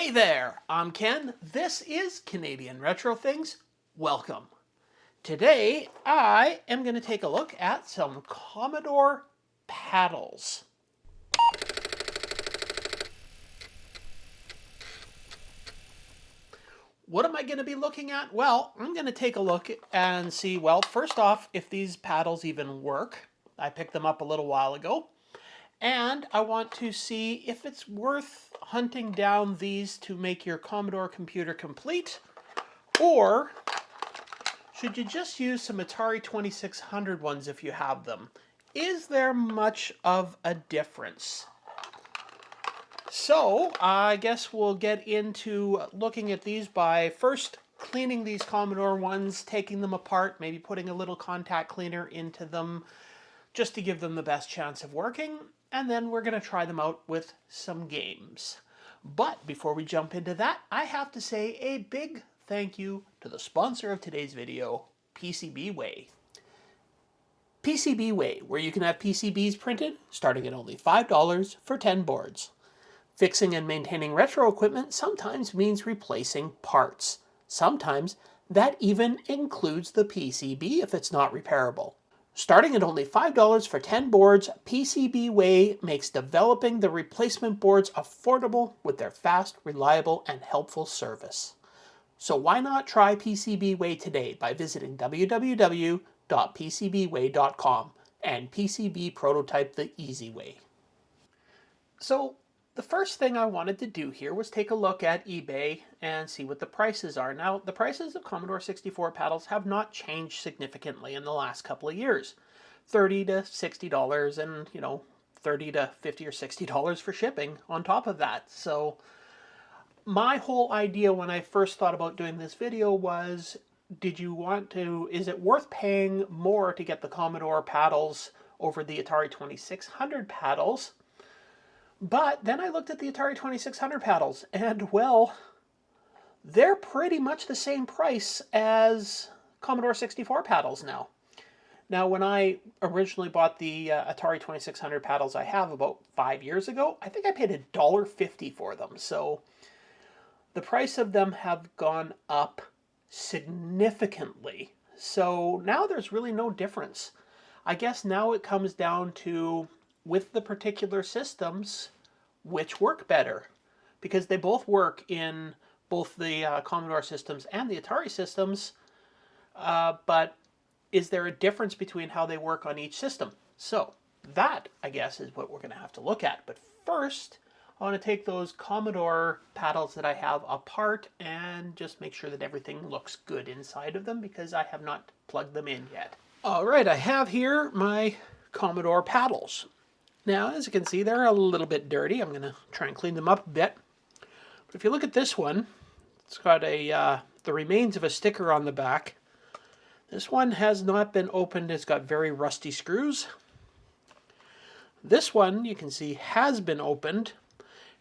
Hey there, I'm Ken. This is Canadian Retro Things. Welcome. Today I am going to take a look at some Commodore paddles. What am I going to be looking at? Well, I'm going to take a look and see, well, first off, if these paddles even work. I picked them up a little while ago. And I want to see if it's worth hunting down these to make your Commodore computer complete, or should you just use some Atari 2600 ones if you have them? Is there much of a difference? So I guess we'll get into looking at these by first cleaning these Commodore ones, taking them apart, maybe putting a little contact cleaner into them just to give them the best chance of working. And then we're going to try them out with some games. But before we jump into that, I have to say a big thank you to the sponsor of today's video, PCBWay. PCBWay, where you can have PCBs printed starting at only $5 for 10 boards. Fixing and maintaining retro equipment sometimes means replacing parts. Sometimes that even includes the PCB if it's not repairable. Starting at only $5 for 10 boards, PCBWay makes developing the replacement boards affordable with their fast, reliable, and helpful service. So why not try PCBWay today by visiting www.pcbway.com and PCB prototype the easy way. So the first thing I wanted to do here was take a look at eBay and see what the prices are. Now, the prices of Commodore 64 paddles have not changed significantly in the last couple of years. $30 to $60 and, $30 to $50 or $60 for shipping on top of that. So my whole idea when I first thought about doing this video was, is it worth paying more to get the Commodore paddles over the Atari 2600 paddles? But then I looked at the Atari 2600 paddles, and well, they're pretty much the same price as Commodore 64 paddles now. Now, when I originally bought the Atari 2600 paddles I have about 5 years ago, I think I paid $1.50 for them. So the price of them have gone up significantly. So now there's really no difference. I guess now it comes down to, with the particular systems, which work better, because they both work in both the Commodore systems and the Atari systems, but is there a difference between how they work on each system? So that, I guess, is what we're going to have to look at. But first, I want to take those Commodore paddles that I have apart and just make sure that everything looks good inside of them, because I have not plugged them in yet. All right, I have here my Commodore paddles. Now, as you can see, they're a little bit dirty. I'm going to try and clean them up a bit. But if you look at this one, it's got the remains of a sticker on the back. This one has not been opened. It's got very rusty screws. This one, you can see, has been opened.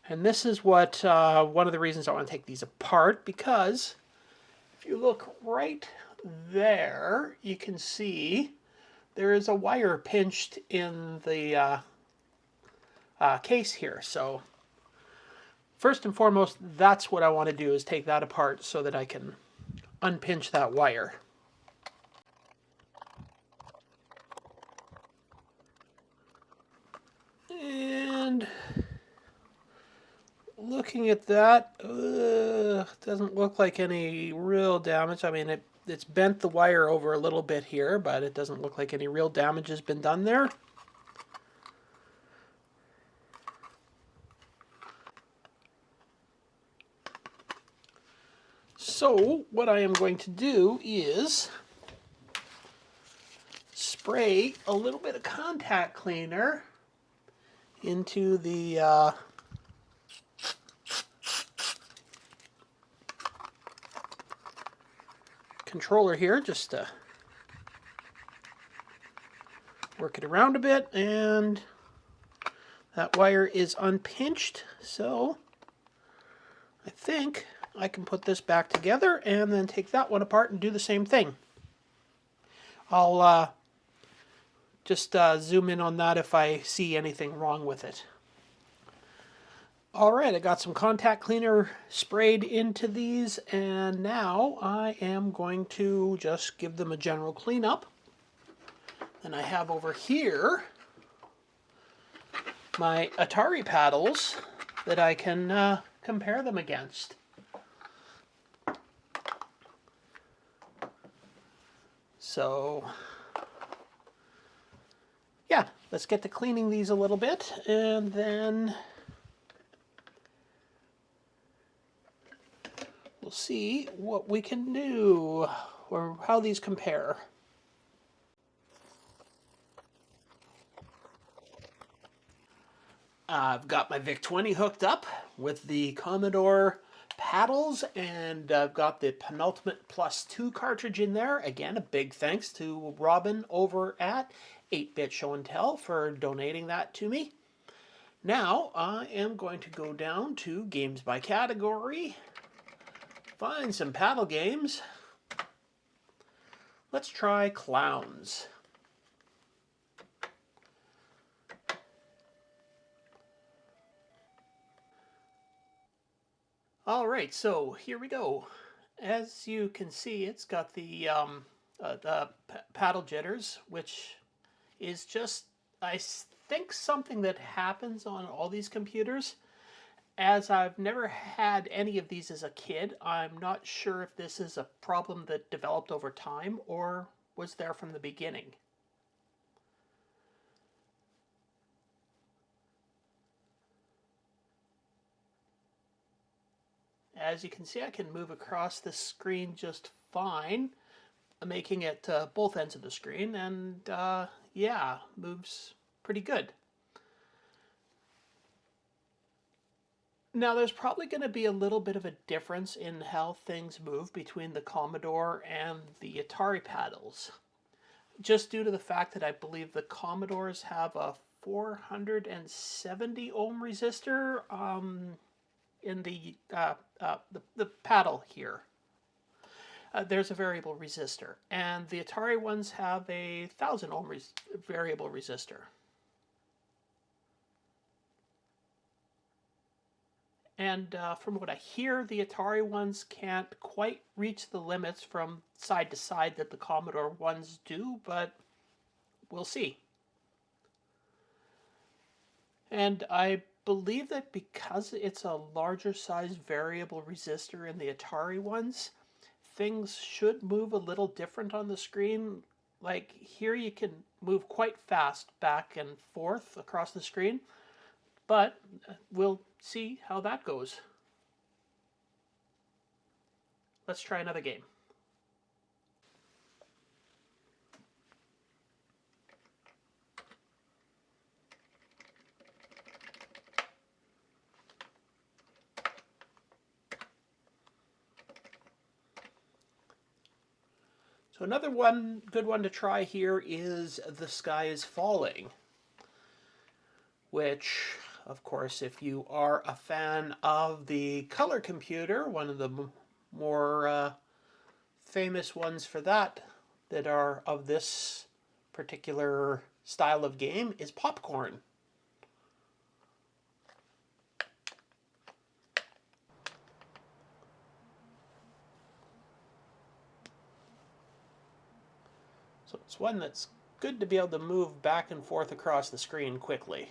And this is what one of the reasons I want to take these apart, because if you look right there, you can see there is a wire pinched in the case here. So first and foremost, that's what I want to do, is take that apart so that I can unpinch that wire. And looking at that, doesn't look like any real damage. I mean, it's bent the wire over a little bit here, but it doesn't look like any real damage has been done there. So what I am going to do is spray a little bit of contact cleaner into the controller here, just to work it around a bit, and that wire is unpinched, so I think I can put this back together and then take that one apart and do the same thing. I'll just zoom in on that if I see anything wrong with it. All right, I got some contact cleaner sprayed into these, and now I am going to just give them a general cleanup. And I have over here my Atari paddles that I can compare them against. So, yeah, let's get to cleaning these a little bit, and then we'll see what we can do, or how these compare. I've got my VIC-20 hooked up with the Commodore paddles, and I've got the Penultimate Plus 2 cartridge in there. Again, a big thanks to Robin over at 8-Bit Show and Tell for donating that to me. Now, I am going to go down to Games by Category, find some paddle games. Let's try Clowns. All right, so here we go. As you can see, it's got the paddle jitters, which is just, I think, something that happens on all these computers. As I've never had any of these as a kid, I'm not sure if this is a problem that developed over time or was there from the beginning. As you can see, I can move across the screen just fine, making it both ends of the screen, and yeah, moves pretty good. Now, there's probably going to be a little bit of a difference in how things move between the Commodore and the Atari paddles, just due to the fact that I believe the Commodores have a 470 ohm resistor in the paddle here. There's a variable resistor, and the Atari ones have a 1000 ohm variable resistor. And from what I hear, the Atari ones can't quite reach the limits from side to side that the Commodore ones do, but we'll see. And I believe that because it's a larger size variable resistor in the Atari ones, things should move a little different on the screen. Like here you can move quite fast back and forth across the screen, but we'll see how that goes. Let's try another game. So another good one to try here is The Sky is Falling, which, of course, if you are a fan of the color computer, one of the more famous ones for that are of this particular style of game is Popcorn. So it's one that's good to be able to move back and forth across the screen quickly.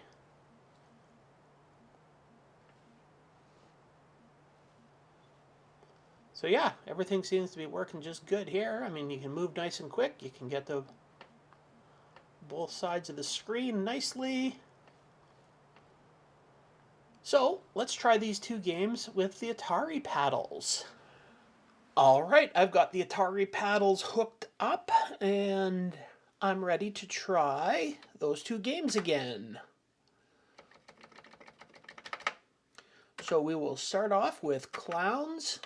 So yeah, everything seems to be working just good here. I mean, you can move nice and quick. You can get to both sides of the screen nicely. So let's try these two games with the Atari paddles. All right, I've got the Atari paddles hooked up, and I'm ready to try those two games again. So we will start off with Clowns.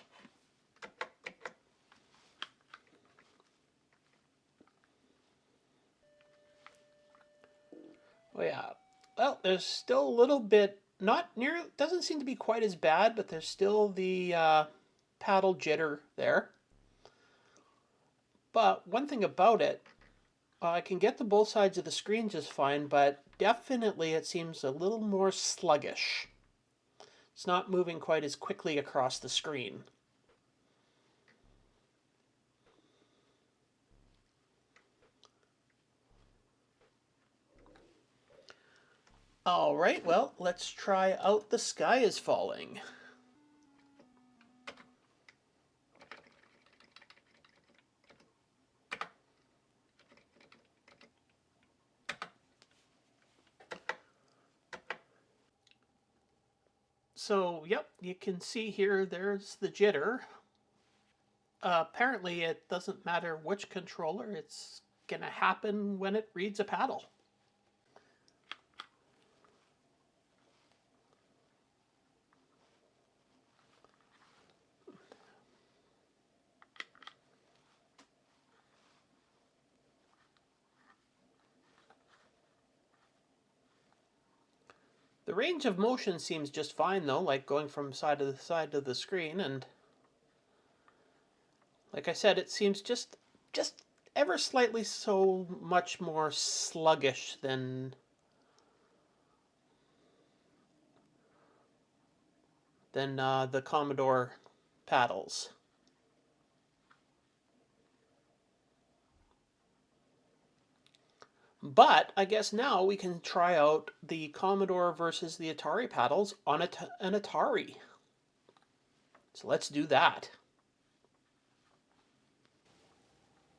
Oh yeah, well, there's still a little bit, not near, doesn't seem to be quite as bad, but there's still the paddle jitter there. But one thing about it, I can get to both sides of the screen just fine, but definitely it seems a little more sluggish. It's not moving quite as quickly across the screen. All right, well, let's try out The Sky is Falling. So, yep, you can see here, there's the jitter. Apparently, it doesn't matter which controller, it's going to happen when it reads a paddle. The range of motion seems just fine though, like going from side to side of the screen, and like I said, it seems just ever slightly so much more sluggish than the Commodore paddles. But I guess now we can try out the Commodore versus the Atari paddles on an Atari. So let's do that.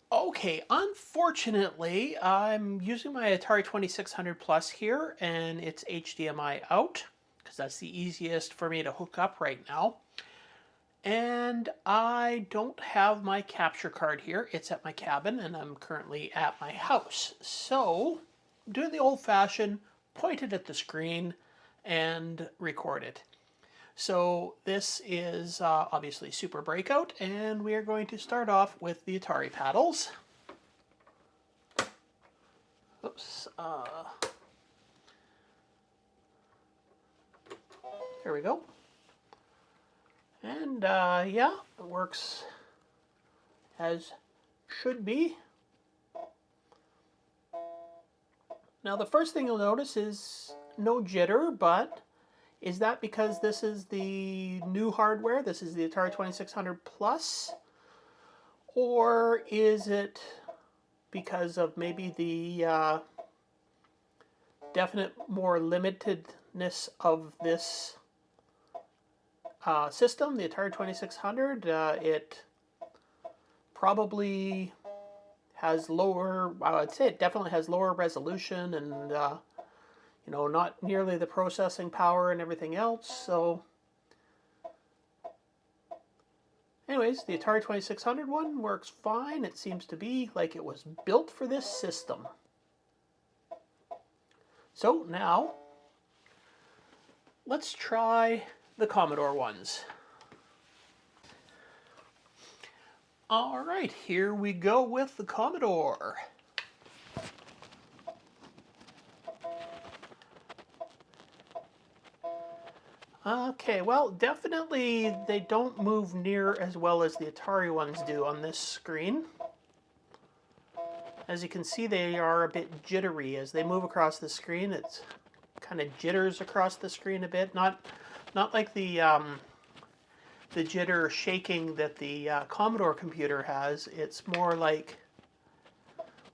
Okay, unfortunately, I'm using my Atari 2600 Plus here, and it's HDMI out, because that's the easiest for me to hook up right now. And I don't have my capture card here. It's at my cabin, and I'm currently at my house. So, I'm doing the old-fashioned, point it at the screen, and record it. So this is obviously Super Breakout, and we are going to start off with the Atari paddles. Oops. There we go. And yeah, it works as should be. Now the first thing you'll notice is no jitter, but is that because this is the new hardware? This is the Atari 2600 Plus? Or is it because of maybe the definite more limitedness of this system, the Atari 2600? It probably has lower, I would say it definitely has lower resolution and you know, not nearly the processing power and everything else. So anyways, the Atari 2600 one works fine. It seems to be like it was built for this system. So now let's try the Commodore ones. All right, here we go with the Commodore. Okay, well, definitely they don't move near as well as the Atari ones do on this screen. As you can see, they are a bit jittery as they move across the screen. It's kind of jitters across the screen a bit, not like the jitter shaking that the Commodore computer has. It's more like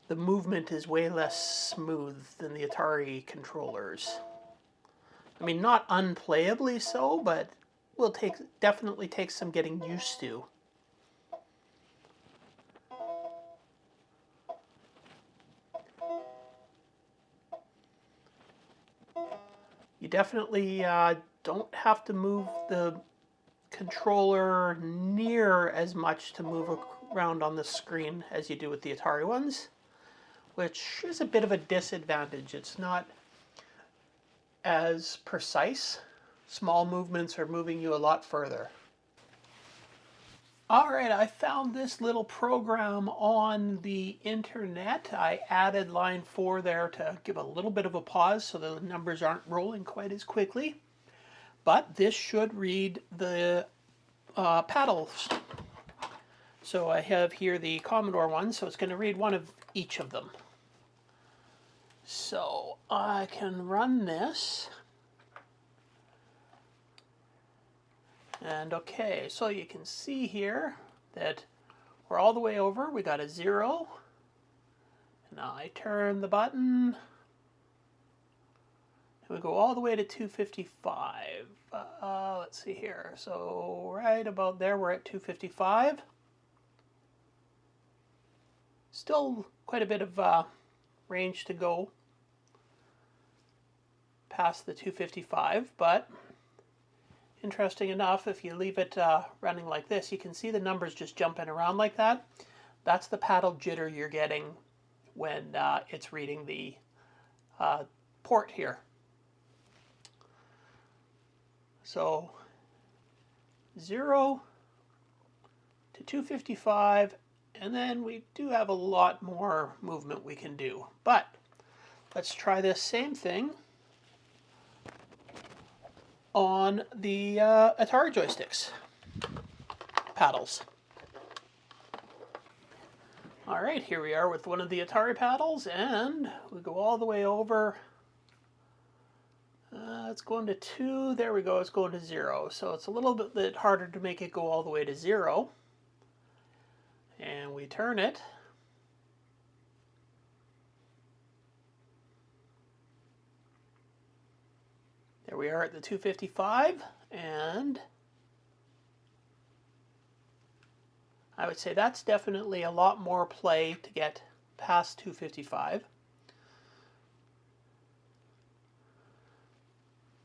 the movement is way less smooth than the Atari controllers. I mean, not unplayably so, but will definitely take some getting used to. You definitely don't have to move the controller near as much to move around on the screen as you do with the Atari ones, which is a bit of a disadvantage. It's not as precise. Small movements are moving you a lot further. Alright, I found this little program on the internet. I added line 4 there to give a little bit of a pause so the numbers aren't rolling quite as quickly. But this should read the paddles. So I have here the Commodore one, so it's going to read one of each of them. So I can run this. And okay, so you can see here that we're all the way over. We got a 0. Now I turn the button. And we go all the way to 255. Let's see here. So right about there, we're at 255. Still quite a bit of range to go past the 255, but interesting enough, if you leave it running like this, you can see the numbers just jumping around like that. That's the paddle jitter you're getting when it's reading the port here. So 0 to 255, and then we do have a lot more movement we can do. But let's try this same thing on the Atari joysticks paddles. All right, here we are with one of the Atari paddles, and we go all the way over. It's going to 2. There we go. It's going to 0. So it's a little bit harder to make it go all the way to 0. And we turn it. There we are at the 255, and I would say that's definitely a lot more play to get past 255.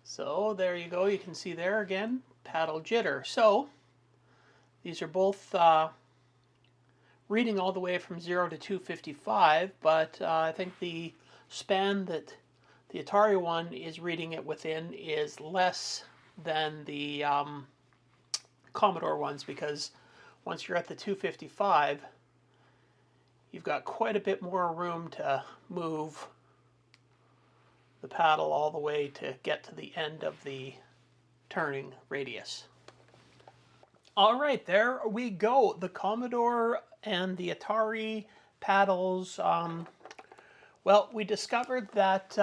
So there you go. You can see there again, paddle jitter. So these are both reading all the way from 0 to 255, but I think the span that the Atari one is reading it within is less than the Commodore ones, because once you're at the 255, you've got quite a bit more room to move the paddle all the way to get to the end of the turning radius. All right, there we go. The Commodore and the Atari paddles. Well, we discovered that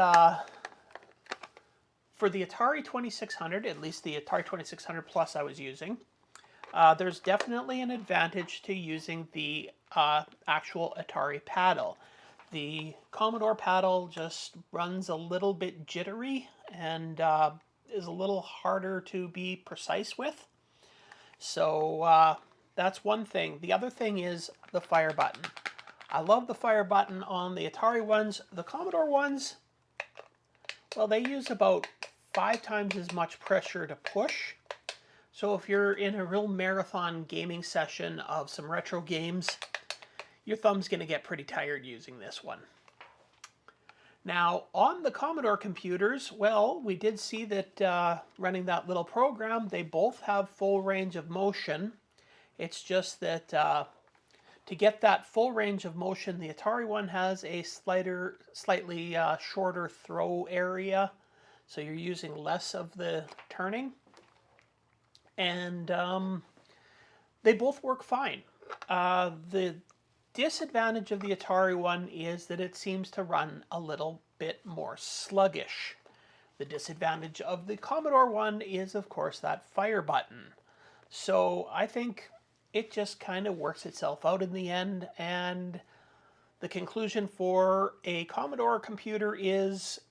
for the Atari 2600, at least the Atari 2600 Plus I was using, there's definitely an advantage to using the actual Atari paddle. The Commodore paddle just runs a little bit jittery and is a little harder to be precise with. So that's one thing. The other thing is the fire button. I love the fire button on the Atari ones. The Commodore ones, well, they use about 5 times as much pressure to push. So if you're in a real marathon gaming session of some retro games, your thumb's going to get pretty tired using this one. Now, on the Commodore computers, well, we did see that running that little program, they both have full range of motion. It's just that to get that full range of motion, the Atari one has a slightly shorter throw area, so you're using less of the turning. And they both work fine. The disadvantage of the Atari one is that it seems to run a little bit more sluggish. The disadvantage of the Commodore one is, of course, that fire button. So I think it just kind of works itself out in the end, and the conclusion for a Commodore computer is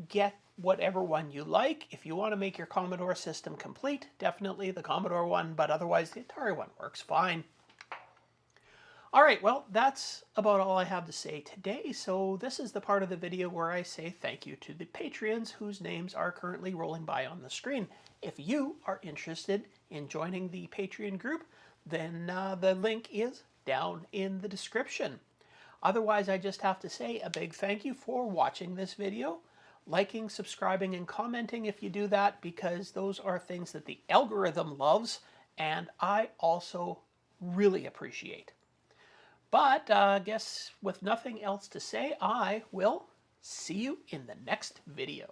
get whatever one you like. If you want to make your Commodore system complete, definitely the Commodore one, but otherwise the Atari one works fine. All right, well, that's about all I have to say today. So this is the part of the video where I say thank you to the Patreons whose names are currently rolling by on the screen. If you are interested in joining the Patreon group, then the link is down in the description. Otherwise, I just have to say a big thank you for watching this video, liking, subscribing, and commenting if you do that, because those are things that the algorithm loves, and I also really appreciate. But I guess with nothing else to say, I will see you in the next video.